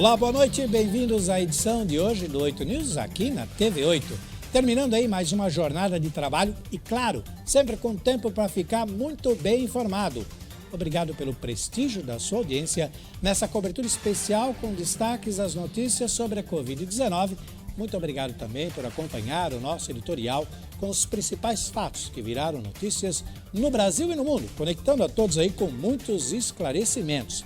Olá, boa noite, bem-vindos à edição de hoje do 8 News aqui na TV 8. Terminando aí mais uma jornada de trabalho e, claro, sempre com tempo para ficar muito bem informado. Obrigado pelo prestígio da sua audiência nessa cobertura especial com destaques às notícias sobre a Covid-19. Muito obrigado também por acompanhar o nosso editorial com os principais fatos que viraram notícias no Brasil e no mundo, conectando a todos aí com muitos esclarecimentos.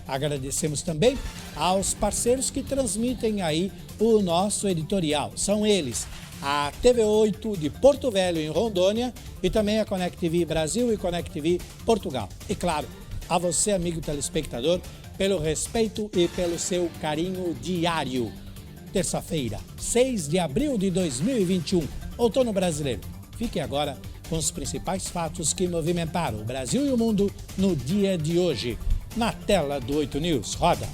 Agradecemos também aos parceiros que transmitem aí o nosso editorial. São eles a TV 8 de Porto Velho, em Rondônia, e também a Connect TV Brasil e Connect TV Portugal. E claro, a você, amigo telespectador, pelo respeito e pelo seu carinho diário. Terça-feira, 6 de abril de 2021, outono brasileiro. Fique agora com os principais fatos que movimentaram o Brasil e o mundo no dia de hoje. Na tela do 8 News, roda!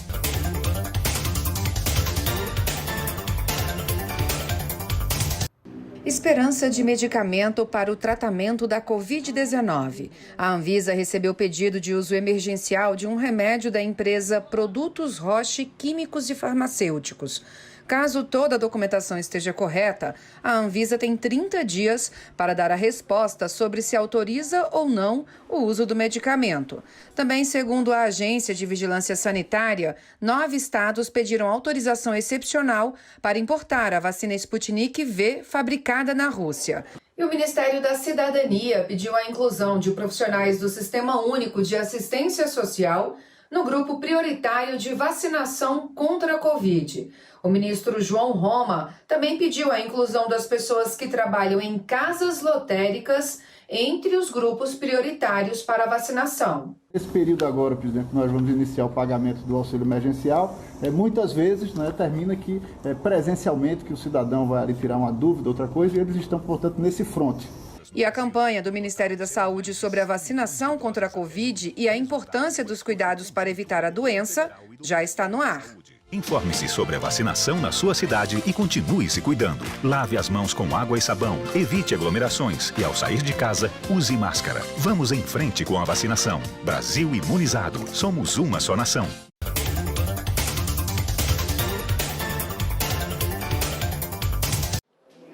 Esperança de medicamento para o tratamento da Covid-19. A Anvisa recebeu pedido de uso emergencial de um remédio da empresa Produtos Roche Químicos e Farmacêuticos. Caso toda a documentação esteja correta, a Anvisa tem 30 dias para dar a resposta sobre se autoriza ou não o uso do medicamento. Também, segundo a Agência de Vigilância Sanitária, 9 estados pediram autorização excepcional para importar a vacina Sputnik V fabricada na Rússia. E o Ministério da Cidadania pediu a inclusão de profissionais do Sistema Único de Assistência Social no grupo prioritário de vacinação contra a Covid. O ministro João Roma também pediu a inclusão das pessoas que trabalham em casas lotéricas entre os grupos prioritários para a vacinação. Nesse período agora, presidente, nós vamos iniciar o pagamento do auxílio emergencial. Muitas vezes termina que presencialmente que o cidadão vai ali tirar uma dúvida, outra coisa, e eles estão, portanto, nesse fronte. E a campanha do Ministério da Saúde sobre a vacinação contra a Covid e a importância dos cuidados para evitar a doença já está no ar. Informe-se sobre a vacinação na sua cidade e continue se cuidando. Lave as mãos com água e sabão, evite aglomerações e, ao sair de casa, use máscara. Vamos em frente com a vacinação. Brasil imunizado. Somos uma só nação.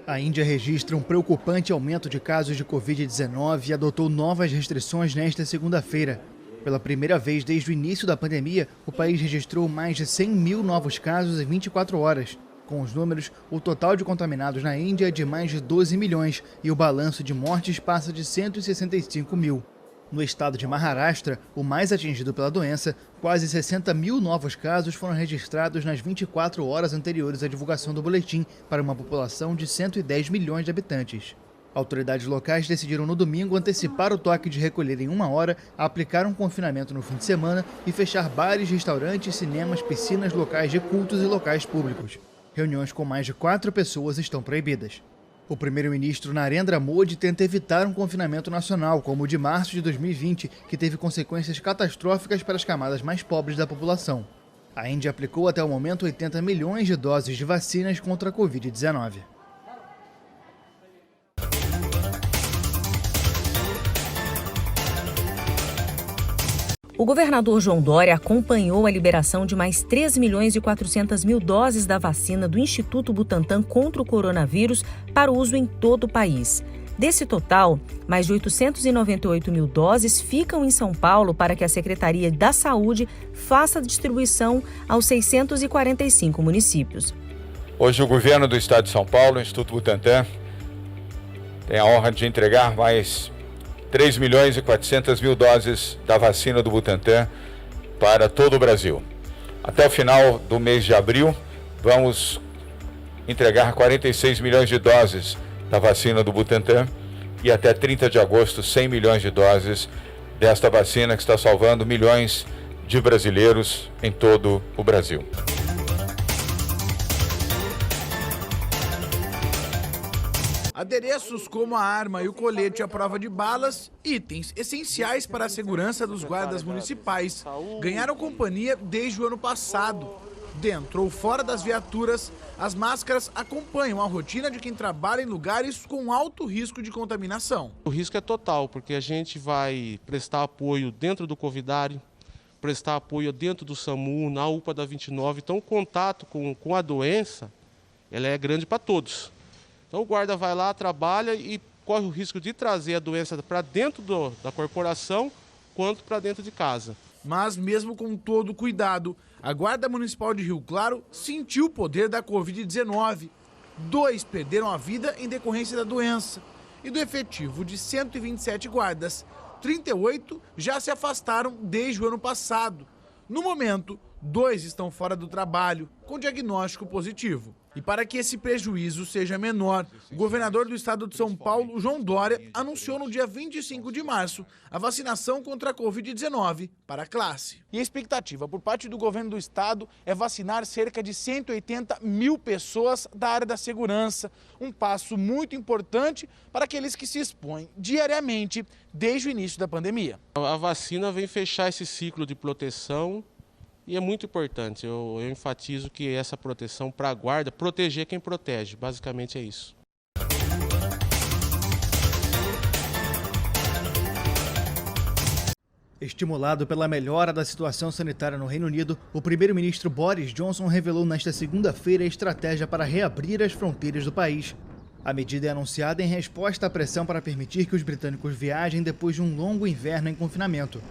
A Índia registra um preocupante aumento de casos de Covid-19 e adotou novas restrições nesta segunda-feira. Pela primeira vez desde o início da pandemia, o país registrou mais de 100 mil novos casos em 24 horas. Com os números, o total de contaminados na Índia é de mais de 12 milhões e o balanço de mortes passa de 165 mil. No estado de Maharashtra, o mais atingido pela doença, quase 60 mil novos casos foram registrados nas 24 horas anteriores à divulgação do boletim para uma população de 110 milhões de habitantes. Autoridades locais decidiram no domingo antecipar o toque de recolher em 1 hora, aplicar um confinamento no fim de semana e fechar bares, restaurantes, cinemas, piscinas, locais de cultos e locais públicos. Reuniões com mais de 4 pessoas estão proibidas. O primeiro-ministro Narendra Modi tenta evitar um confinamento nacional, como o de março de 2020, que teve consequências catastróficas para as camadas mais pobres da população. A Índia aplicou até o momento 80 milhões de doses de vacinas contra a Covid-19. O governador João Dória acompanhou a liberação de mais 3.400.000 doses da vacina do Instituto Butantan contra o coronavírus para uso em todo o país. Desse total, mais de 898.000 doses ficam em São Paulo para que a Secretaria da Saúde faça a distribuição aos 645 municípios. Hoje o governo do estado de São Paulo, o Instituto Butantan, tem a honra de entregar mais 3.400.000 doses da vacina do Butantan para todo o Brasil. Até o final do mês de abril, vamos entregar 46 milhões de doses da vacina do Butantan e até 30 de agosto, 100 milhões de doses desta vacina que está salvando milhões de brasileiros em todo o Brasil. Adereços como a arma e o colete à prova de balas, itens essenciais para a segurança dos guardas municipais, ganharam companhia desde o ano passado. Dentro ou fora das viaturas, as máscaras acompanham a rotina de quem trabalha em lugares com alto risco de contaminação. O risco é total, porque a gente vai prestar apoio dentro do Covidário, prestar apoio dentro do SAMU, na UPA da 29. Então, o contato com a doença, ela é grande para todos. Então, o guarda vai lá, trabalha e corre o risco de trazer a doença para dentro da corporação, quanto para dentro de casa. Mas mesmo com todo o cuidado, a Guarda Municipal de Rio Claro sentiu o poder da Covid-19. 2 perderam a vida em decorrência da doença. E do efetivo de 127 guardas, 38 já se afastaram desde o ano passado. No momento, 2 estão fora do trabalho, com diagnóstico positivo. E para que esse prejuízo seja menor, o governador do estado de São Paulo, João Dória, anunciou no dia 25 de março a vacinação contra a Covid-19 para a classe. E a expectativa por parte do governo do estado é vacinar cerca de 180 mil pessoas da área da segurança. Um passo muito importante para aqueles que se expõem diariamente desde o início da pandemia. A vacina vem fechar esse ciclo de proteção. E é muito importante, eu enfatizo que essa proteção para a guarda, proteger quem protege, basicamente é isso. Estimulado pela melhora da situação sanitária no Reino Unido, o primeiro-ministro Boris Johnson revelou nesta segunda-feira a estratégia para reabrir as fronteiras do país. A medida é anunciada em resposta à pressão para permitir que os britânicos viajem depois de um longo inverno em confinamento.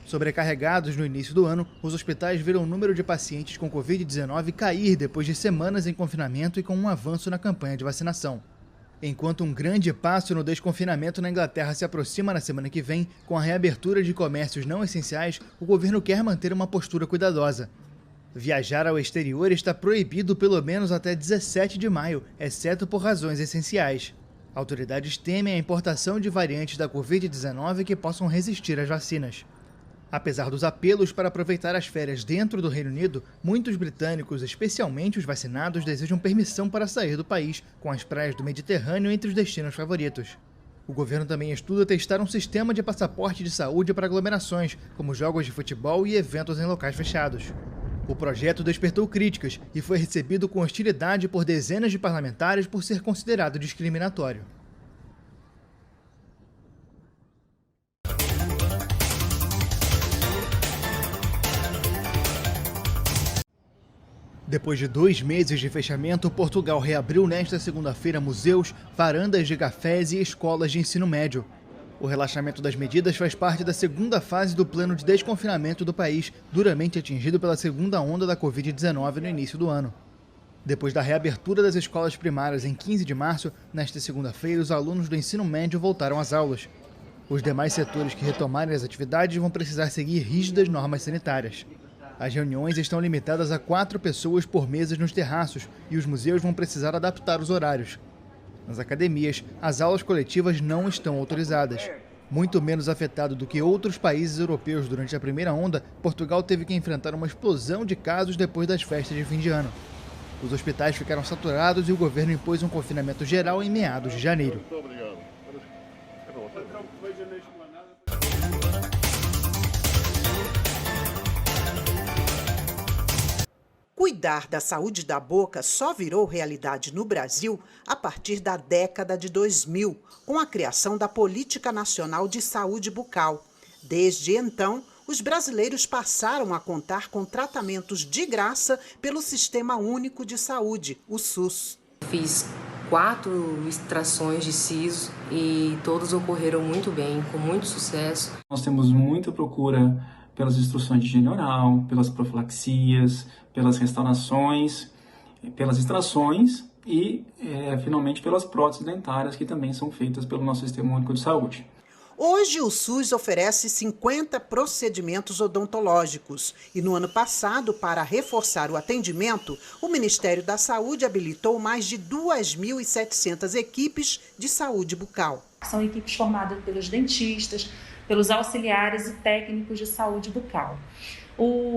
Sobrecarregados no início do ano, os hospitais viram o número de pacientes com Covid-19 cair depois de semanas em confinamento e com um avanço na campanha de vacinação. Enquanto um grande passo no desconfinamento na Inglaterra se aproxima na semana que vem, com a reabertura de comércios não essenciais, o governo quer manter uma postura cuidadosa. Viajar ao exterior está proibido pelo menos até 17 de maio, exceto por razões essenciais. Autoridades temem a importação de variantes da Covid-19 que possam resistir às vacinas. Apesar dos apelos para aproveitar as férias dentro do Reino Unido, muitos britânicos, especialmente os vacinados, desejam permissão para sair do país, com as praias do Mediterrâneo entre os destinos favoritos. O governo também estuda testar um sistema de passaporte de saúde para aglomerações, como jogos de futebol e eventos em locais fechados. O projeto despertou críticas e foi recebido com hostilidade por dezenas de parlamentares por ser considerado discriminatório. Depois de 2 meses de fechamento, Portugal reabriu nesta segunda-feira museus, varandas de cafés e escolas de ensino médio. O relaxamento das medidas faz parte da segunda fase do plano de desconfinamento do país, duramente atingido pela segunda onda da Covid-19 no início do ano. Depois da reabertura das escolas primárias em 15 de março, nesta segunda-feira, os alunos do ensino médio voltaram às aulas. Os demais setores que retomarem as atividades vão precisar seguir rígidas normas sanitárias. As reuniões estão limitadas a 4 pessoas por mesa nos terraços e os museus vão precisar adaptar os horários. Nas academias, as aulas coletivas não estão autorizadas. Muito menos afetado do que outros países europeus durante a primeira onda, Portugal teve que enfrentar uma explosão de casos depois das festas de fim de ano. Os hospitais ficaram saturados e o governo impôs um confinamento geral em meados de janeiro. Cuidar da saúde da boca só virou realidade no Brasil a partir da década de 2000, com a criação da Política Nacional de Saúde Bucal. Desde então, os brasileiros passaram a contar com tratamentos de graça pelo Sistema Único de Saúde, o SUS. Fiz 4 extrações de siso e todos ocorreram muito bem, com muito sucesso. Nós temos muita procura pelas instruções de higiene oral, pelas profilaxias, pelas restaurações, pelas extrações e, finalmente, pelas próteses dentárias que também são feitas pelo nosso Sistema Único de Saúde. Hoje, o SUS oferece 50 procedimentos odontológicos e, no ano passado, para reforçar o atendimento, o Ministério da Saúde habilitou mais de 2.700 equipes de saúde bucal. São equipes formadas pelos dentistas, pelos auxiliares e técnicos de saúde bucal.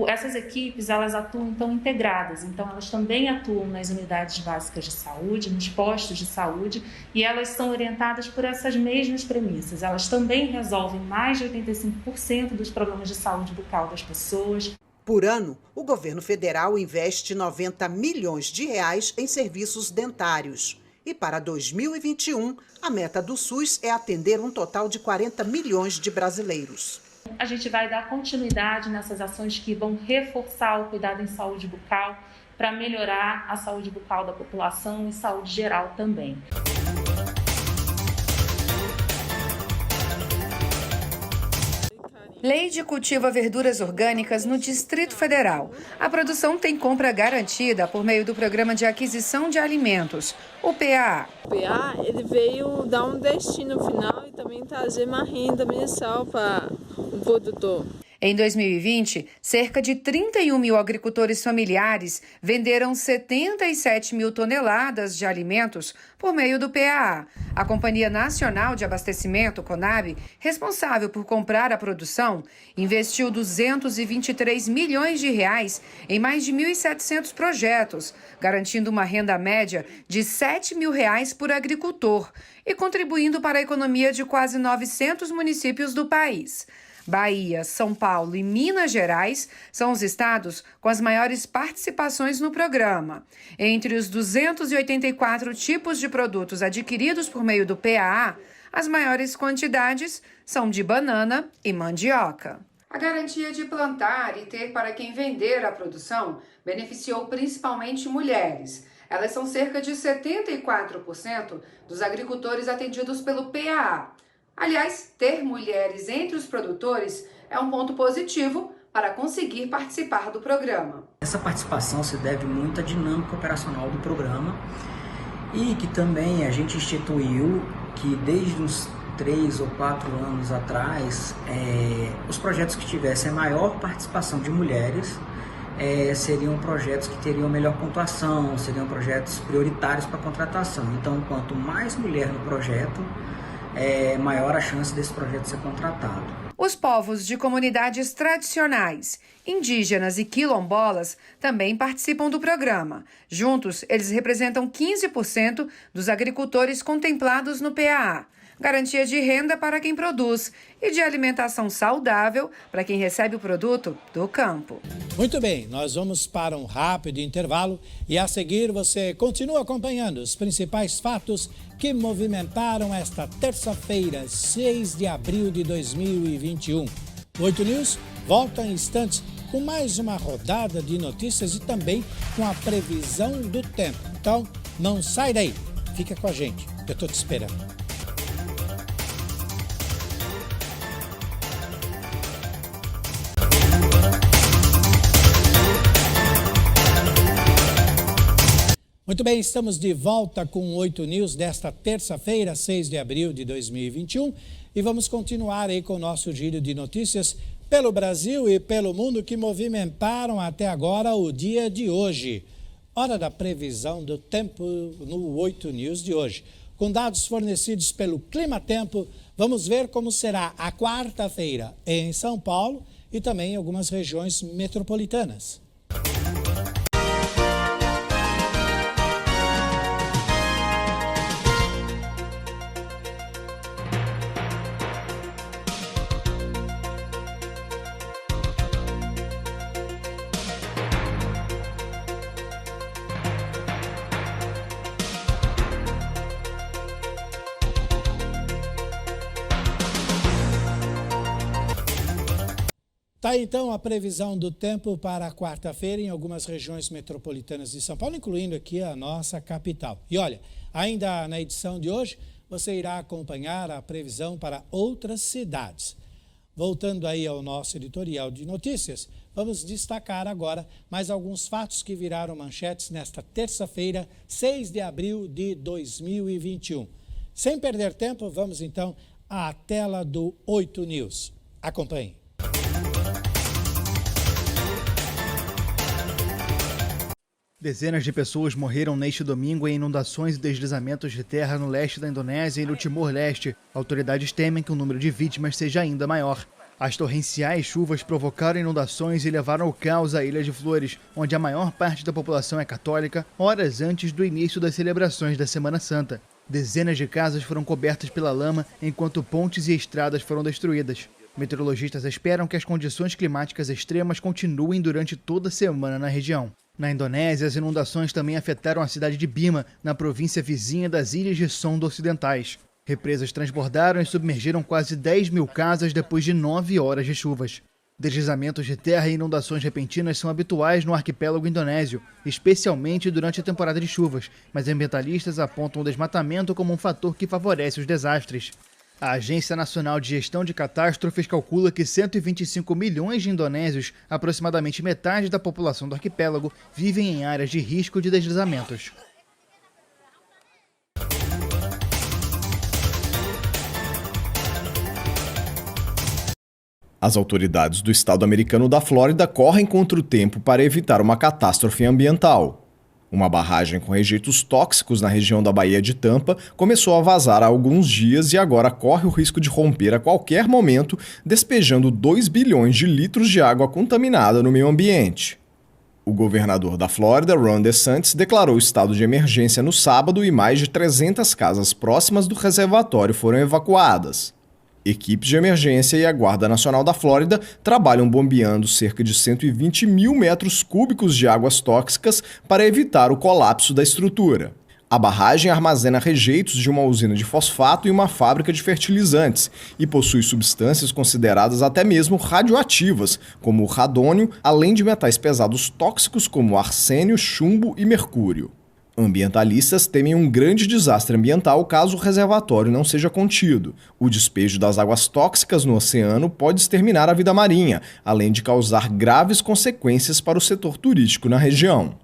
Essas equipes, elas atuam então integradas, então elas também atuam nas unidades básicas de saúde, nos postos de saúde, e elas são orientadas por essas mesmas premissas. Elas também resolvem mais de 85% dos problemas de saúde bucal das pessoas. Por ano, o governo federal investe 90 milhões de reais em serviços dentários. E para 2021, a meta do SUS é atender um total de 40 milhões de brasileiros. A gente vai dar continuidade nessas ações que vão reforçar o cuidado em saúde bucal para melhorar a saúde bucal da população e saúde geral também. Lei de cultivo a verduras orgânicas no Distrito Federal. A produção tem compra garantida por meio do Programa de Aquisição de Alimentos, o PAA. O PAA ele veio dar um destino final e também trazer uma renda mensal para o produtor. Em 2020, cerca de 31 mil agricultores familiares venderam 77 mil toneladas de alimentos por meio do PAA. A Companhia Nacional de Abastecimento, CONAB, responsável por comprar a produção, investiu 223 milhões de reais em mais de 1.700 projetos, garantindo uma renda média de R$ 7 mil por agricultor e contribuindo para a economia de quase 900 municípios do país. Bahia, São Paulo e Minas Gerais são os estados com as maiores participações no programa. Entre os 284 tipos de produtos adquiridos por meio do PAA, as maiores quantidades são de banana e mandioca. A garantia de plantar e ter para quem vender a produção beneficiou principalmente mulheres. Elas são cerca de 74% dos agricultores atendidos pelo PAA. Aliás, ter mulheres entre os produtores é um ponto positivo para conseguir participar do programa. Essa participação se deve muito à dinâmica operacional do programa e que também a gente instituiu que desde uns 3 ou 4 anos atrás, os projetos que tivessem a maior participação de mulheres seriam projetos que teriam melhor pontuação, seriam projetos prioritários para contratação. Então, quanto mais mulher no projeto, maior a chance desse projeto ser contratado. Os povos de comunidades tradicionais, indígenas e quilombolas também participam do programa. Juntos, eles representam 15% dos agricultores contemplados no PAA. Garantia de renda para quem produz e de alimentação saudável para quem recebe o produto do campo. Muito bem, nós vamos para um rápido intervalo e a seguir você continua acompanhando os principais fatos que movimentaram esta terça-feira, 6 de abril de 2021. O 8 News volta em instantes com mais uma rodada de notícias e também com a previsão do tempo. Então, não sai daí, fica com a gente, eu estou te esperando. Muito bem, estamos de volta com o 8 News desta terça-feira, 6 de abril de 2021 e vamos continuar aí com o nosso giro de notícias pelo Brasil e pelo mundo que movimentaram até agora o dia de hoje. Hora da previsão do tempo no 8 News de hoje. Com dados fornecidos pelo Clima Tempo, vamos ver como será a quarta-feira em São Paulo e também em algumas regiões metropolitanas. Tá então a previsão do tempo para a quarta-feira em algumas regiões metropolitanas de São Paulo, incluindo aqui a nossa capital. E olha, ainda na edição de hoje, você irá acompanhar a previsão para outras cidades. Voltando aí ao nosso editorial de notícias, vamos destacar agora mais alguns fatos que viraram manchetes nesta terça-feira, 6 de abril de 2021. Sem perder tempo, vamos então à tela do 8 News. Acompanhe. Dezenas de pessoas morreram neste domingo em inundações e deslizamentos de terra no leste da Indonésia e no Timor-Leste. Autoridades temem que o número de vítimas seja ainda maior. As torrenciais chuvas provocaram inundações e levaram ao caos a Ilha de Flores, onde a maior parte da população é católica, horas antes do início das celebrações da Semana Santa. Dezenas de casas foram cobertas pela lama, enquanto pontes e estradas foram destruídas. Meteorologistas esperam que as condições climáticas extremas continuem durante toda a semana na região. Na Indonésia, as inundações também afetaram a cidade de Bima, na província vizinha das Ilhas de Sonda Ocidentais. Represas transbordaram e submergiram quase 10 mil casas depois de 9 horas de chuvas. Deslizamentos de terra e inundações repentinas são habituais no arquipélago indonésio, especialmente durante a temporada de chuvas, mas ambientalistas apontam o desmatamento como um fator que favorece os desastres. A Agência Nacional de Gestão de Catástrofes calcula que 125 milhões de indonésios, aproximadamente metade da população do arquipélago, vivem em áreas de risco de deslizamentos. As autoridades do estado americano da Flórida correm contra o tempo para evitar uma catástrofe ambiental. Uma barragem com rejeitos tóxicos na região da Baía de Tampa começou a vazar há alguns dias e agora corre o risco de romper a qualquer momento, despejando 2 bilhões de litros de água contaminada no meio ambiente. O governador da Flórida, Ron DeSantis, declarou estado de emergência no sábado e mais de 300 casas próximas do reservatório foram evacuadas. Equipes de emergência e a Guarda Nacional da Flórida trabalham bombeando cerca de 120 mil metros cúbicos de águas tóxicas para evitar o colapso da estrutura. A barragem armazena rejeitos de uma usina de fosfato e uma fábrica de fertilizantes e possui substâncias consideradas até mesmo radioativas, como o radônio, além de metais pesados tóxicos como arsênio, chumbo e mercúrio. Ambientalistas temem um grande desastre ambiental caso o reservatório não seja contido. O despejo das águas tóxicas no oceano pode exterminar a vida marinha, além de causar graves consequências para o setor turístico na região.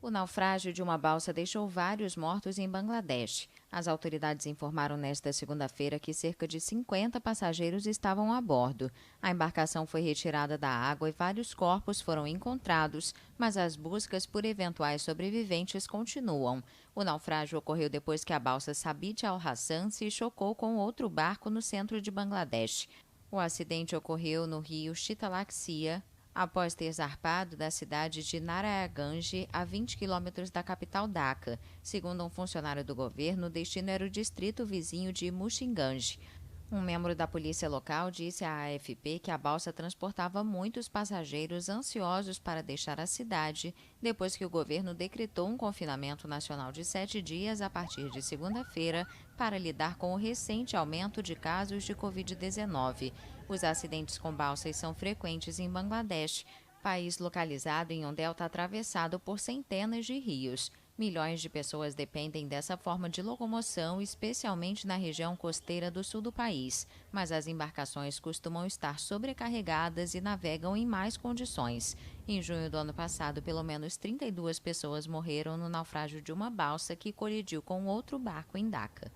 O naufrágio de uma balsa deixou vários mortos em Bangladesh. As autoridades informaram nesta segunda-feira que cerca de 50 passageiros estavam a bordo. A embarcação foi retirada da água e vários corpos foram encontrados, mas as buscas por eventuais sobreviventes continuam. O naufrágio ocorreu depois que a balsa Sabit Al Hassan se chocou com outro barco no centro de Bangladesh. O acidente ocorreu no rio Chitalaxia, após ter zarpado da cidade de Narayanganj, a 20 quilômetros da capital Dhaka. Segundo um funcionário do governo, o destino era o distrito vizinho de Mushinganj. Um membro da polícia local disse à AFP que a balsa transportava muitos passageiros ansiosos para deixar a cidade, depois que o governo decretou um confinamento nacional de 7 dias a partir de segunda-feira para lidar com o recente aumento de casos de Covid-19. Os acidentes com balsas são frequentes em Bangladesh, país localizado em um delta atravessado por centenas de rios. Milhões de pessoas dependem dessa forma de locomoção, especialmente na região costeira do sul do país, mas as embarcações costumam estar sobrecarregadas e navegam em más condições. Em junho do ano passado, pelo menos 32 pessoas morreram no naufrágio de uma balsa que colidiu com outro barco em Dhaka.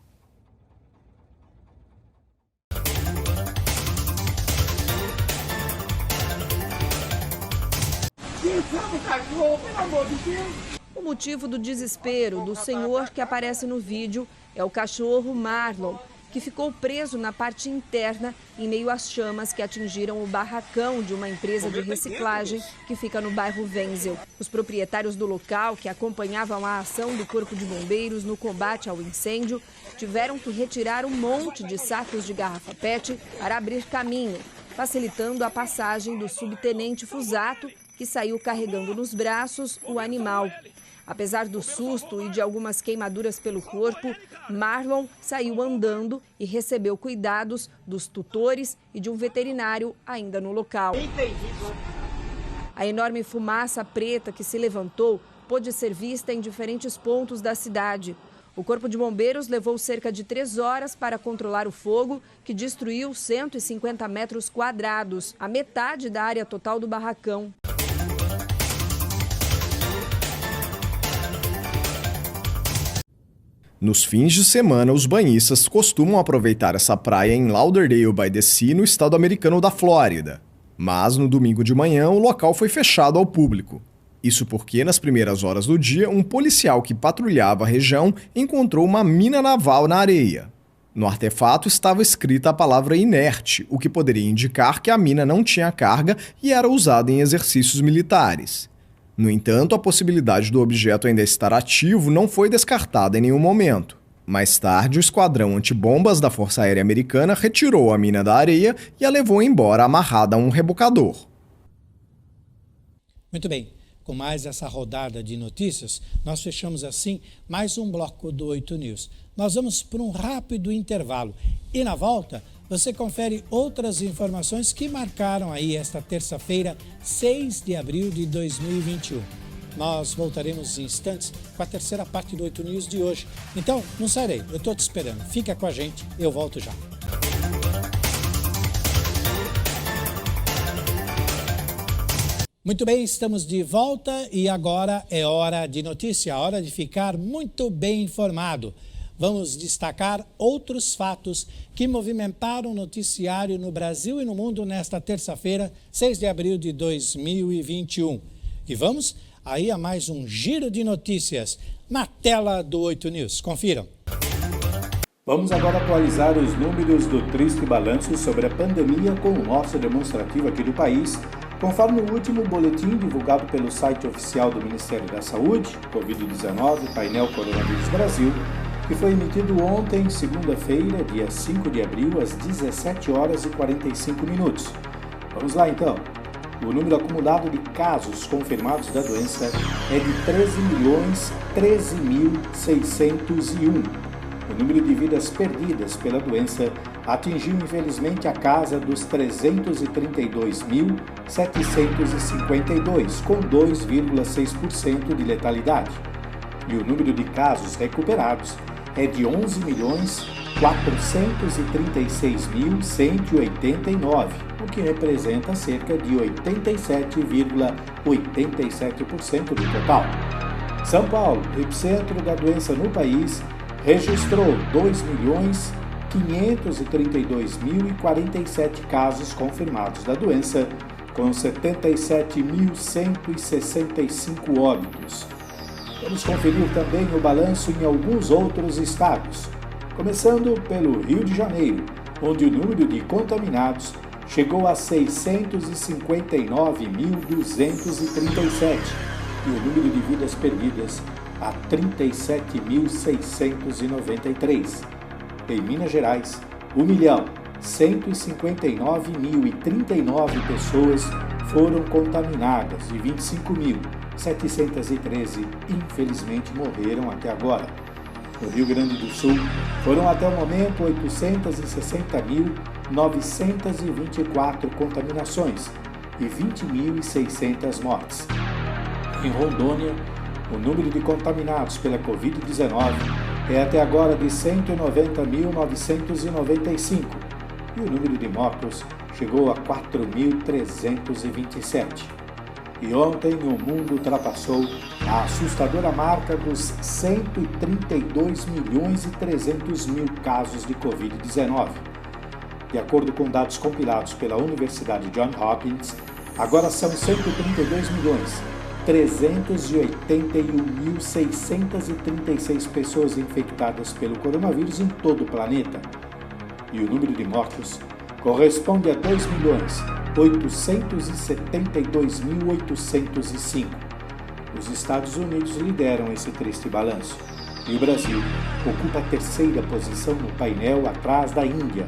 O motivo do desespero do senhor que aparece no vídeo é o cachorro Marlon, que ficou preso na parte interna em meio às chamas que atingiram o barracão de uma empresa de reciclagem que fica no bairro Wenzel. Os proprietários do local, que acompanhavam a ação do Corpo de Bombeiros no combate ao incêndio, tiveram que retirar um monte de sacos de garrafa PET para abrir caminho, facilitando a passagem do subtenente Fusato, que saiu carregando nos braços o animal. Apesar do susto e de algumas queimaduras pelo corpo, Marlon saiu andando e recebeu cuidados dos tutores e de um veterinário ainda no local. A enorme fumaça preta que se levantou pôde ser vista em diferentes pontos da cidade. O Corpo de Bombeiros levou cerca de 3 horas para controlar o fogo, que destruiu 150 metros quadrados, a metade da área total do barracão. Nos fins de semana, os banhistas costumam aproveitar essa praia em Lauderdale by the Sea, no estado americano da Flórida. Mas no domingo de manhã, o local foi fechado ao público. Isso porque, nas primeiras horas do dia, um policial que patrulhava a região encontrou uma mina naval na areia. No artefato estava escrita a palavra inerte, o que poderia indicar que a mina não tinha carga e era usada em exercícios militares. No entanto, a possibilidade do objeto ainda estar ativo não foi descartada em nenhum momento. Mais tarde, o esquadrão antibombas da Força Aérea Americana retirou a mina da areia e a levou embora amarrada a um rebocador. Muito bem, com mais essa rodada de notícias, nós fechamos assim mais um bloco do 8 News. Nós vamos para um rápido intervalo e na volta você confere outras informações que marcaram aí esta terça-feira, 6 de abril de 2021. Nós voltaremos em instantes com a terceira parte do 8 News de hoje. Então, não sairei, eu estou te esperando. Fica com a gente, eu volto já. Muito bem, estamos de volta e agora é hora de notícia, hora de ficar muito bem informado. Vamos destacar outros fatos que movimentaram o noticiário no Brasil e no mundo nesta terça-feira, 6 de abril de 2021. E vamos aí a mais um giro de notícias na tela do 8 News. Confiram. Vamos agora atualizar os números do triste balanço sobre a pandemia com o nosso demonstrativo aqui do país, conforme o último boletim divulgado pelo site oficial do Ministério da Saúde, Covid-19, Painel Coronavírus Brasil, que foi emitido ontem, segunda-feira, dia 5 de abril, às 17 horas e 45 minutos. Vamos lá então. O número acumulado de casos confirmados da doença é de 13.013.601. O número de vidas perdidas pela doença atingiu infelizmente a casa dos 332.752, com 2,6% de letalidade. E o número de casos recuperados é de 11.436.189, o que representa cerca de 87,87% do total. São Paulo, epicentro da doença no país, registrou 2.532.047 casos confirmados da doença, com 77.165 óbitos. Vamos conferir também o balanço em alguns outros estados, começando pelo Rio de Janeiro, onde o número de contaminados chegou a 659.237 e o número de vidas perdidas a 37.693. Em Minas Gerais, 1.159.039 pessoas foram contaminadas e 25.713 infelizmente morreram até agora. No Rio Grande do Sul, foram até o momento 860.924 contaminações e 20.600 mortes. Em Rondônia, o número de contaminados pela Covid-19 é até agora de 190.995 e o número de mortos chegou a 4.327. E ontem o mundo ultrapassou a assustadora marca dos 132.300.000 casos de Covid-19. De acordo com dados compilados pela Universidade Johns Hopkins, agora são 132.381.636 pessoas infectadas pelo coronavírus em todo o planeta. E o número de mortos corresponde a 2.872.805. Os Estados Unidos lideram esse triste balanço. E o Brasil ocupa a terceira posição no painel, atrás da Índia.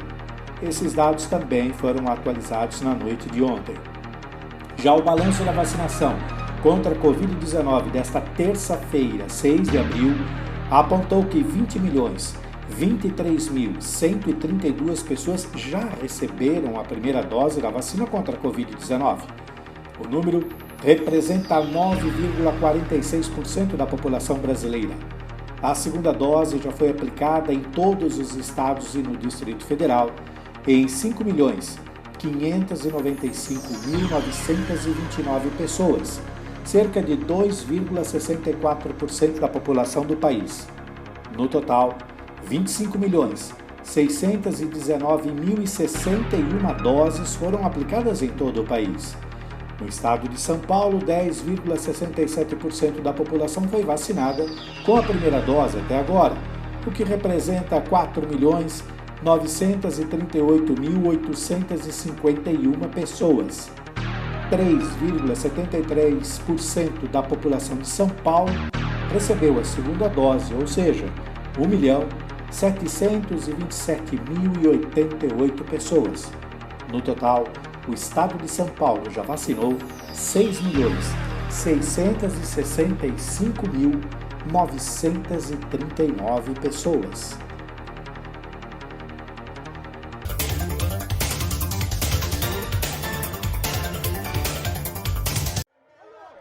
Esses dados também foram atualizados na noite de ontem. Já o balanço da vacinação contra a Covid-19 desta terça-feira, 6 de abril, apontou que 20.023.132 pessoas já receberam a primeira dose da vacina contra a Covid-19. O número representa 9,46% da população brasileira. A segunda dose já foi aplicada em todos os estados e no Distrito Federal em 5.595.929 pessoas, cerca de 2,64% da população do país. No total, 25.619.061 doses foram aplicadas em todo o país. No estado de São Paulo, 10,67% da população foi vacinada com a primeira dose até agora, o que representa 4.938.851 pessoas. 3,73% da população de São Paulo recebeu a segunda dose, ou seja, 1.727.088 pessoas. No total, o estado de São Paulo já vacinou 6.301.999 665.939 pessoas.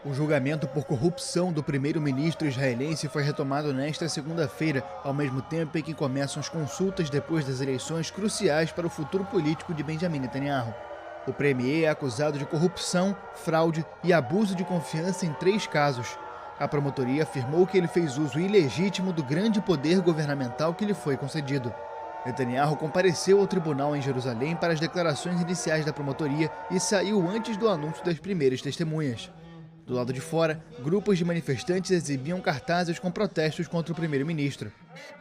O julgamento por corrupção do primeiro-ministro israelense foi retomado nesta segunda-feira, ao mesmo tempo em que começam as consultas depois das eleições cruciais para o futuro político de Benjamin Netanyahu. O premier é acusado de corrupção, fraude e abuso de confiança em 3 casos. A promotoria afirmou que ele fez uso ilegítimo do grande poder governamental que lhe foi concedido. Netanyahu compareceu ao tribunal em Jerusalém para as declarações iniciais da promotoria e saiu antes do anúncio das primeiras testemunhas. Do lado de fora, grupos de manifestantes exibiam cartazes com protestos contra o primeiro-ministro.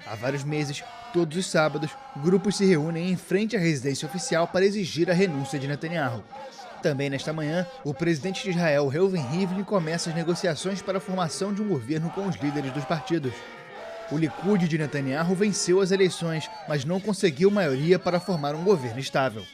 Há vários meses, todos os sábados, grupos se reúnem em frente à residência oficial para exigir a renúncia de Netanyahu. Também nesta manhã, o presidente de Israel, Reuven Rivlin, começa as negociações para a formação de um governo com os líderes dos partidos. O Likud de Netanyahu venceu as eleições, mas não conseguiu maioria para formar um governo estável.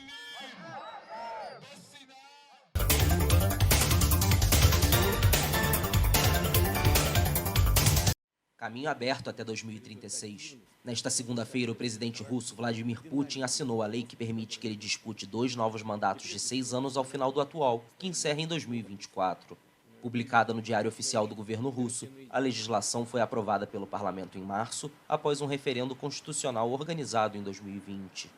Caminho aberto até 2036. Nesta segunda-feira, o presidente russo Vladimir Putin assinou a lei que permite que ele dispute 2 novos mandatos de 6 anos ao final do atual, que encerra em 2024. Publicada no Diário Oficial do Governo Russo, a legislação foi aprovada pelo parlamento em março, após um referendo constitucional organizado em 2020.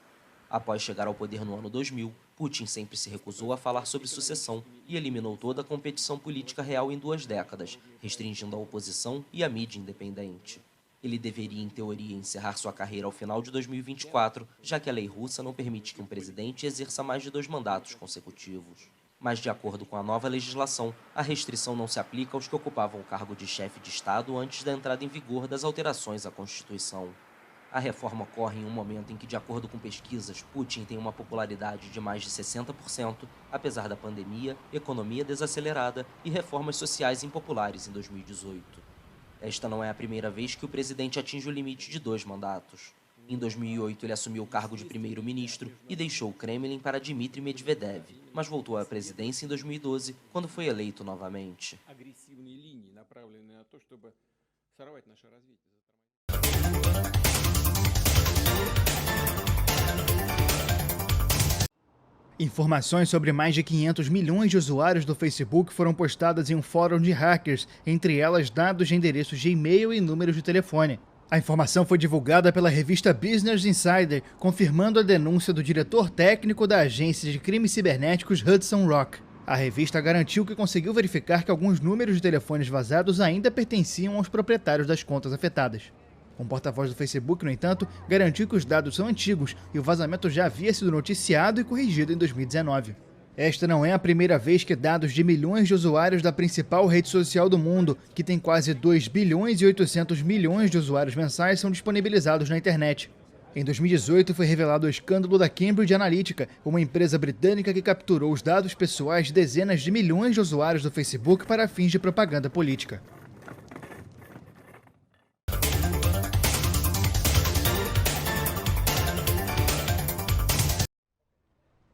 Após chegar ao poder no ano 2000, Putin sempre se recusou a falar sobre sucessão e eliminou toda a competição política real em 2 décadas, restringindo a oposição e a mídia independente. Ele deveria, em teoria, encerrar sua carreira ao final de 2024, já que a lei russa não permite que um presidente exerça mais de 2 mandatos consecutivos. Mas, de acordo com a nova legislação, a restrição não se aplica aos que ocupavam o cargo de chefe de Estado antes da entrada em vigor das alterações à Constituição. A reforma ocorre em um momento em que, de acordo com pesquisas, Putin tem uma popularidade de mais de 60%, apesar da pandemia, economia desacelerada e reformas sociais impopulares em 2018. Esta não é a primeira vez que o presidente atinge o limite de 2 mandatos. Em 2008, ele assumiu o cargo de primeiro-ministro e deixou o Kremlin para Dmitry Medvedev, mas voltou à presidência em 2012, quando foi eleito novamente. Informações sobre mais de 500 milhões de usuários do Facebook foram postadas em um fórum de hackers, entre elas dados de endereços de e-mail e números de telefone. A informação foi divulgada pela revista Business Insider, confirmando a denúncia do diretor técnico da agência de crimes cibernéticos Hudson Rock. A revista garantiu que conseguiu verificar que alguns números de telefones vazados ainda pertenciam aos proprietários das contas afetadas. Um porta-voz do Facebook, no entanto, garantiu que os dados são antigos e o vazamento já havia sido noticiado e corrigido em 2019. Esta não é a primeira vez que dados de milhões de usuários da principal rede social do mundo, que tem quase 2 bilhões e 800 milhões de usuários mensais, são disponibilizados na internet. Em 2018, foi revelado o escândalo da Cambridge Analytica, uma empresa britânica que capturou os dados pessoais de dezenas de milhões de usuários do Facebook para fins de propaganda política.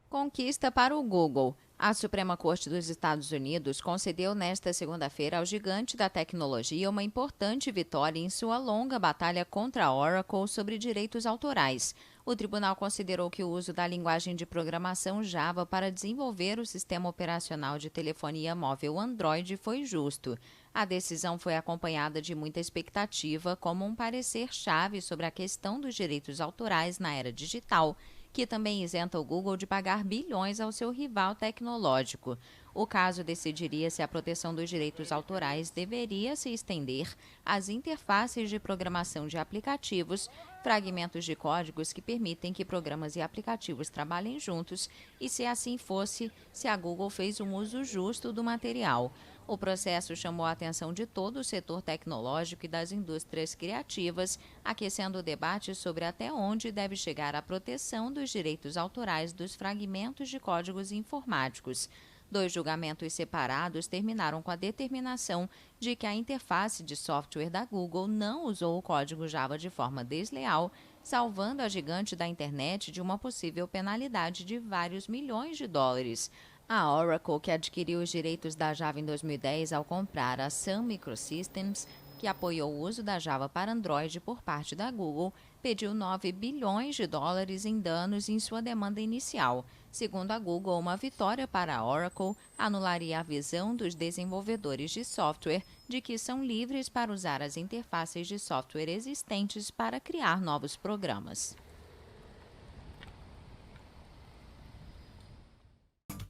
Conquista para o Google. A Suprema Corte dos Estados Unidos concedeu nesta segunda-feira ao gigante da tecnologia uma importante vitória em sua longa batalha contra a Oracle sobre direitos autorais. O tribunal considerou que o uso da linguagem de programação Java para desenvolver o sistema operacional de telefonia móvel Android foi justo. A decisão foi acompanhada de muita expectativa, como um parecer-chave sobre a questão dos direitos autorais na era digital, que também isenta o Google de pagar bilhões ao seu rival tecnológico. O caso decidiria se a proteção dos direitos autorais deveria se estender às interfaces de programação de aplicativos, fragmentos de códigos que permitem que programas e aplicativos trabalhem juntos, e se assim fosse, se a Google fez um uso justo do material. O processo chamou a atenção de todo o setor tecnológico e das indústrias criativas, aquecendo o debate sobre até onde deve chegar a proteção dos direitos autorais dos fragmentos de códigos informáticos. 2 julgamentos separados terminaram com a determinação de que a interface de software da Google não usou o código Java de forma desleal, salvando a gigante da internet de uma possível penalidade de vários milhões de dólares. A Oracle, que adquiriu os direitos da Java em 2010 ao comprar a Sun Microsystems, que apoiou o uso da Java para Android por parte da Google, pediu 9 bilhões de dólares em danos em sua demanda inicial. Segundo a Google, uma vitória para a Oracle anularia a visão dos desenvolvedores de software de que são livres para usar as interfaces de software existentes para criar novos programas.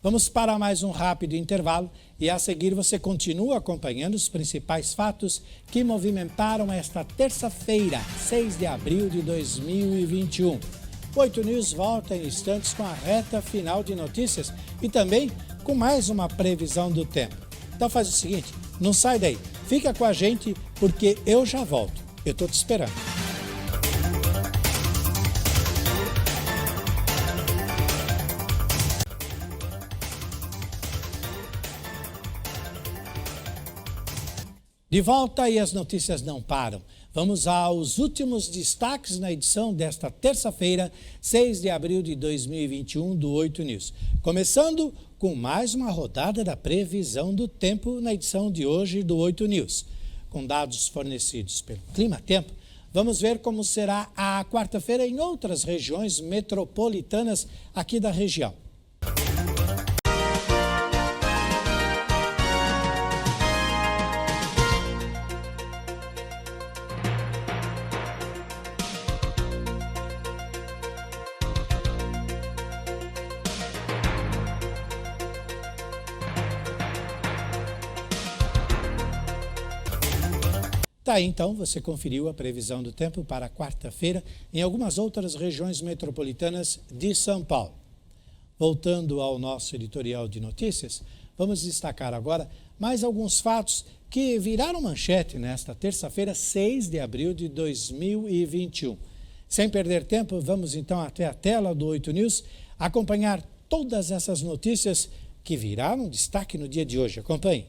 Vamos para mais um rápido intervalo e a seguir você continua acompanhando os principais fatos que movimentaram esta terça-feira, 6 de abril de 2021. O 8 News volta em instantes com a reta final de notícias e também com mais uma previsão do tempo. Então faz o seguinte, não sai daí, fica com a gente porque eu já volto. Eu estou te esperando. De volta e as notícias não param. Vamos aos últimos destaques na edição desta terça-feira, 6 de abril de 2021 do 8 News. Começando com mais uma rodada da previsão do tempo na edição de hoje do 8 News. Com dados fornecidos pelo Clima Tempo, vamos ver como será a quarta-feira em outras regiões metropolitanas aqui da região. Tá aí, então, você conferiu a previsão do tempo para quarta-feira em algumas outras regiões metropolitanas de São Paulo. Voltando ao nosso editorial de notícias, vamos destacar agora mais alguns fatos que viraram manchete nesta terça-feira, 6 de abril de 2021. Sem perder tempo, vamos então até a tela do 8 News acompanhar todas essas notícias que viraram destaque no dia de hoje. Acompanhe.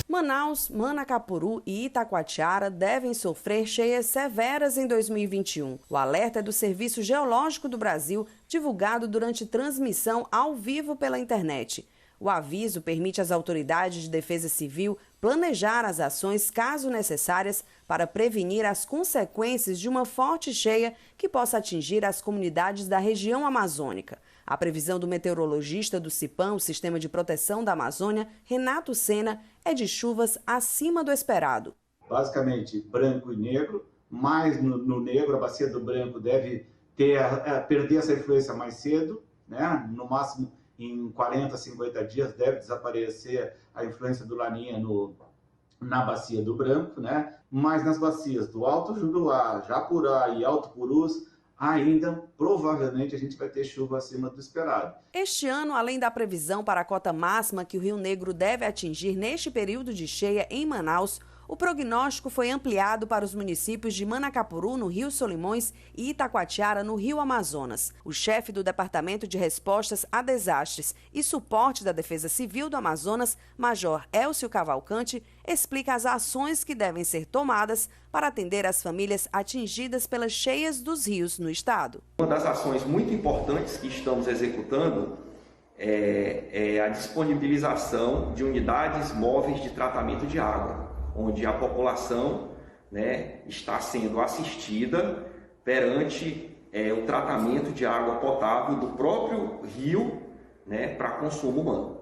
Manaus, Manacapuru e Itacoatiara devem sofrer cheias severas em 2021. O alerta é do Serviço Geológico do Brasil, divulgado durante transmissão ao vivo pela internet. O aviso permite às autoridades de defesa civil planejar as ações, caso necessárias, para prevenir as consequências de uma forte cheia que possa atingir as comunidades da região amazônica. A previsão do meteorologista do CIPAM, o Sistema de Proteção da Amazônia, Renato Sena, é de chuvas acima do esperado. Basicamente, branco e negro, mais no negro, a bacia do branco deve perder essa influência mais cedo, né? No máximo em 40, 50 dias deve desaparecer a influência do Laninha na bacia do branco, né? Mas nas bacias do Alto Juruá, Japurá e Alto Purus, ainda, provavelmente, a gente vai ter chuva acima do esperado. Este ano, além da previsão para a cota máxima que o Rio Negro deve atingir neste período de cheia em Manaus, o prognóstico foi ampliado para os municípios de Manacapuru, no Rio Solimões, e Itacoatiara, no Rio Amazonas. O chefe do Departamento de Respostas a Desastres e Suporte da Defesa Civil do Amazonas, Major Elcio Cavalcante, explica as ações que devem ser tomadas para atender as famílias atingidas pelas cheias dos rios no estado. Uma das ações muito importantes que estamos executando é a disponibilização de unidades móveis de tratamento de água, onde a população, né, está sendo assistida perante o tratamento de água potável do próprio rio, né, para consumo humano.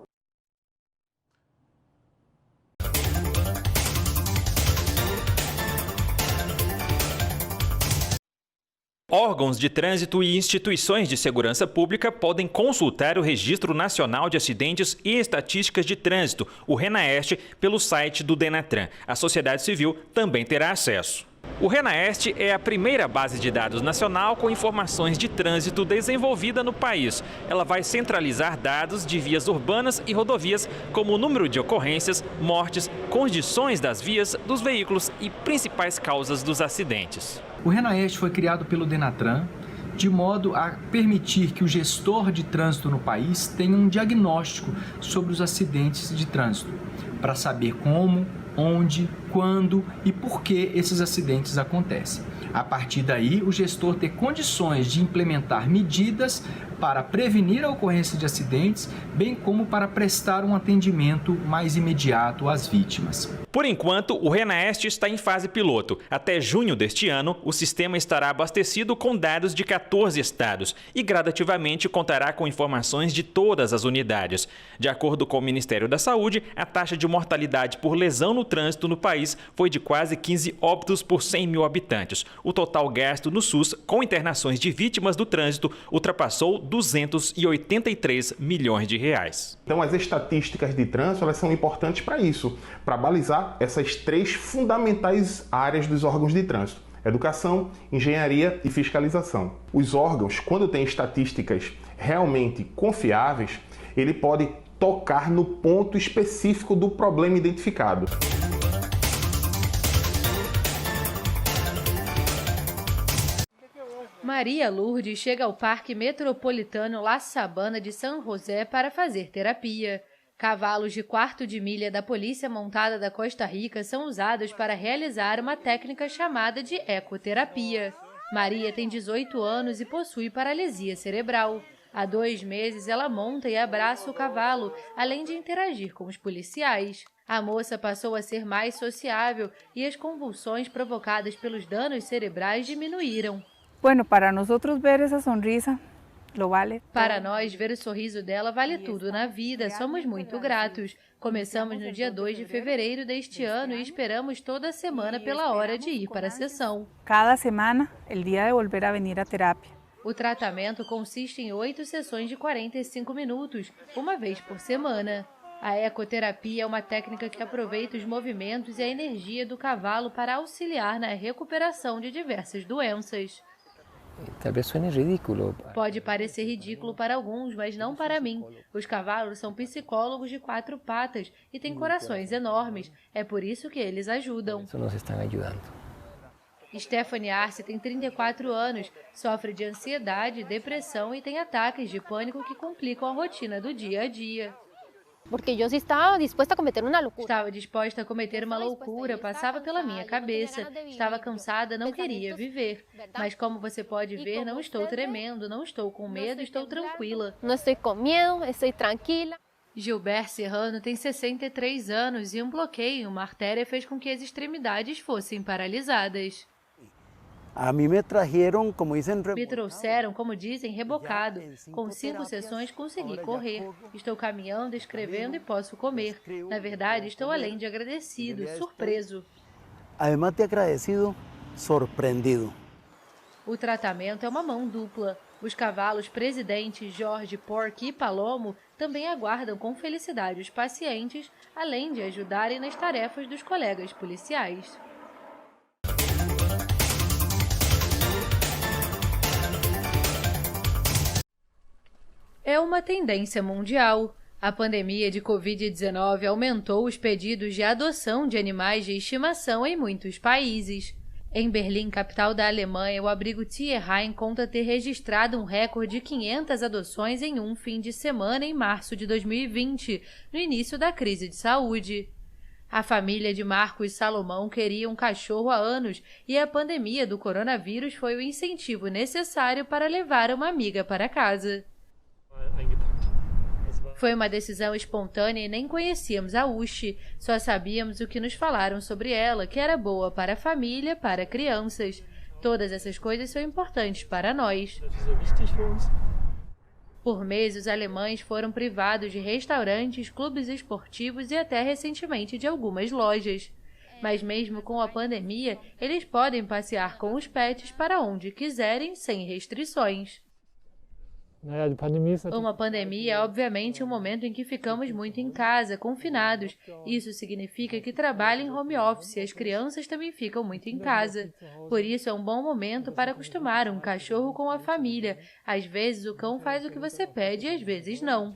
Órgãos de trânsito e instituições de segurança pública podem consultar o Registro Nacional de Acidentes e Estatísticas de Trânsito, o RENAEST, pelo site do Denatran. A sociedade civil também terá acesso. O RENAEST é a primeira base de dados nacional com informações de trânsito desenvolvida no país. Ela vai centralizar dados de vias urbanas e rodovias, como o número de ocorrências, mortes, condições das vias, dos veículos e principais causas dos acidentes. O RENAEST foi criado pelo Denatran de modo a permitir que o gestor de trânsito no país tenha um diagnóstico sobre os acidentes de trânsito, para saber como, onde, quando e por que esses acidentes acontecem. A partir daí, o gestor ter condições de implementar medidas para prevenir a ocorrência de acidentes, bem como para prestar um atendimento mais imediato às vítimas. Por enquanto, o RENAEST está em fase piloto. Até junho deste ano, o sistema estará abastecido com dados de 14 estados e gradativamente contará com informações de todas as unidades. De acordo com o Ministério da Saúde, a taxa de mortalidade por lesão no trânsito no país foi de quase 15 óbitos por 100 mil habitantes. O total gasto no SUS com internações de vítimas do trânsito ultrapassou 283 milhões de reais. Então, as estatísticas de trânsito elas são importantes para isso, para balizar essas 3 fundamentais áreas dos órgãos de trânsito: educação, engenharia e fiscalização. Os órgãos, quando têm estatísticas realmente confiáveis, ele pode tocar no ponto específico do problema identificado. Maria Lourdes chega ao Parque Metropolitano La Sabana de San José para fazer terapia. Cavalos de quarto de milha da Polícia Montada da Costa Rica são usados para realizar uma técnica chamada de ecoterapia. Maria tem 18 anos e possui paralisia cerebral. Há 2 meses, ela monta e abraça o cavalo, além de interagir com os policiais. A moça passou a ser mais sociável e as convulsões provocadas pelos danos cerebrais diminuíram. Para nós ver essa sonrisa, lo vale. Para nós, ver o sorriso dela vale tudo na vida. Somos muito gratos. Começamos no dia 2 de fevereiro deste ano e esperamos toda semana pela hora de ir para a sessão. Cada semana, o dia de volver a vir à terapia. O tratamento consiste em 8 sessões de 45 minutos, uma vez por semana. A ecoterapia é uma técnica que aproveita os movimentos e a energia do cavalo para auxiliar na recuperação de diversas doenças. Talvez suene ridículo. Pode parecer ridículo para alguns, mas não para mim. Os cavalos são psicólogos de 4 patas e têm corações enormes. É por isso que eles ajudam. Isso nos estão ajudando. Stephanie Arce tem 34 anos, sofre de ansiedade, depressão e tem ataques de pânico que complicam a rotina do dia a dia. Porque eu estava disposta a cometer uma loucura. Estava disposta a cometer uma loucura, passava pela minha cabeça. Estava cansada, não queria viver. Mas como você pode ver, não estou tremendo, não estou com medo, estou tranquila. Não estou com medo, estou tranquila. Gilbert Serrano tem 63 anos e um bloqueio em uma artéria fez com que as extremidades fossem paralisadas. Me trouxeram, como dizem, rebocado. Com 5 sessões consegui correr. Estou caminhando, escrevendo e posso comer. Na verdade, estou além de agradecido, surpreso. Además de agradecido, surpreendido. O tratamento é uma mão dupla. Os cavalos Presidente, Jorge, Porky e Palomo também aguardam com felicidade os pacientes, além de ajudarem nas tarefas dos colegas policiais. É uma tendência mundial. A pandemia de Covid-19 aumentou os pedidos de adoção de animais de estimação em muitos países. Em Berlim, capital da Alemanha, o abrigo Tierheim conta ter registrado um recorde de 500 adoções em um fim de semana em março de 2020, no início da crise de saúde. A família de Marcos Salomão queria um cachorro há anos e a pandemia do coronavírus foi o incentivo necessário para levar uma amiga para casa. Foi uma decisão espontânea e nem conhecíamos a Ushi, só sabíamos o que nos falaram sobre ela, que era boa para a família, para crianças. Todas essas coisas são importantes para nós. Por meses, os alemães foram privados de restaurantes, clubes esportivos e até recentemente de algumas lojas. Mas mesmo com a pandemia, eles podem passear com os pets para onde quiserem, sem restrições. Uma pandemia é obviamente um momento em que ficamos muito em casa, confinados. Isso significa que trabalho em home office e as crianças também ficam muito em casa. Por isso é um bom momento para acostumar um cachorro com a família. Às vezes o cão faz o que você pede e às vezes não.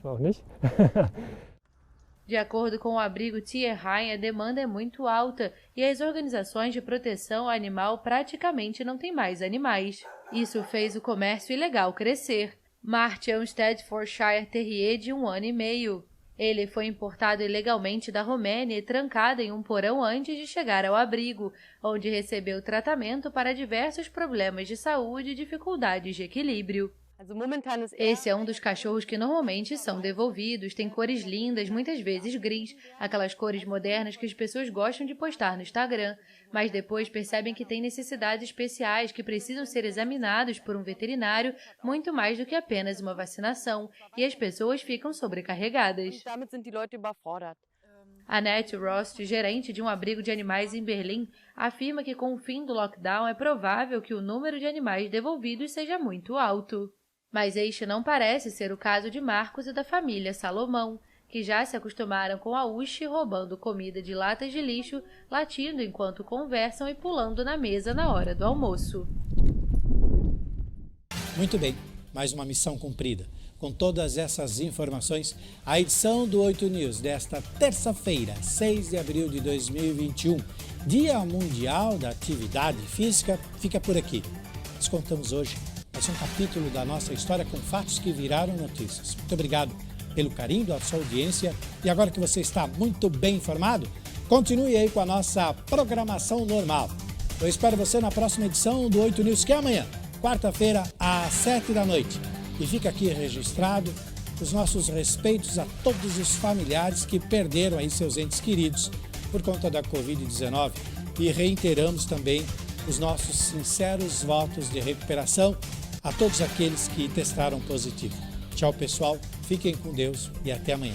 De acordo com o abrigo Tierheim, a demanda é muito alta e as organizações de proteção animal praticamente não têm mais animais. Isso fez o comércio ilegal crescer. Marte é um Staffordshire Terrier de 1 ano e meio. Ele foi importado ilegalmente da Romênia e trancado em um porão antes de chegar ao abrigo, onde recebeu tratamento para diversos problemas de saúde e dificuldades de equilíbrio. Esse é um dos cachorros que normalmente são devolvidos, tem cores lindas, muitas vezes gris, aquelas cores modernas que as pessoas gostam de postar no Instagram, mas depois percebem que têm necessidades especiais que precisam ser examinados por um veterinário muito mais do que apenas uma vacinação, e as pessoas ficam sobrecarregadas. Annette Rost, gerente de um abrigo de animais em Berlim, afirma que com o fim do lockdown é provável que o número de animais devolvidos seja muito alto. Mas este não parece ser o caso de Marcos e da família Salomão, que já se acostumaram com a Uchi roubando comida de latas de lixo, latindo enquanto conversam e pulando na mesa na hora do almoço. Muito bem, mais uma missão cumprida. Com todas essas informações, a edição do 8 News desta terça-feira, 6 de abril de 2021, Dia Mundial da Atividade Física, fica por aqui. Nós contamos hoje mais um capítulo da nossa história com fatos que viraram notícias. Muito obrigado pelo carinho da sua audiência. E agora que você está muito bem informado, continue aí com a nossa programação normal. Eu espero você na próxima edição do 8 News, que é amanhã, quarta-feira, às 7 da noite. E fica aqui registrado os nossos respeitos a todos os familiares que perderam aí seus entes queridos por conta da Covid-19. E reiteramos também os nossos sinceros votos de recuperação a todos aqueles que testaram positivo. Tchau, pessoal. Fiquem com Deus e até amanhã.